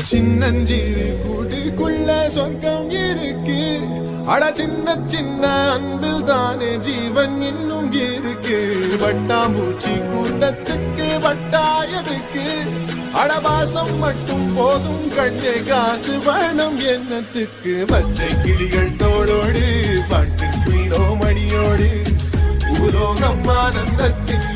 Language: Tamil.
சின்னஞ்சிறு கூட்டுக்குள்ள சொர்க்கம் இருக்கு. அட சின்ன சின்ன அன்பில் தானே ஜீவன் இன்னும் இருக்கு. வட்டாம்பூச்சி கூட்டத்துக்கு வட்டாயதுக்கு அடபாசம் மட்டும் போதும் கண்ணே, காசு வேணும் எண்ணத்துக்கு. பச்சை கிளிகள் தோளோடு பாட்டு குயிலோ மணியோடு பூலோகம் ஆனந்தத்தின்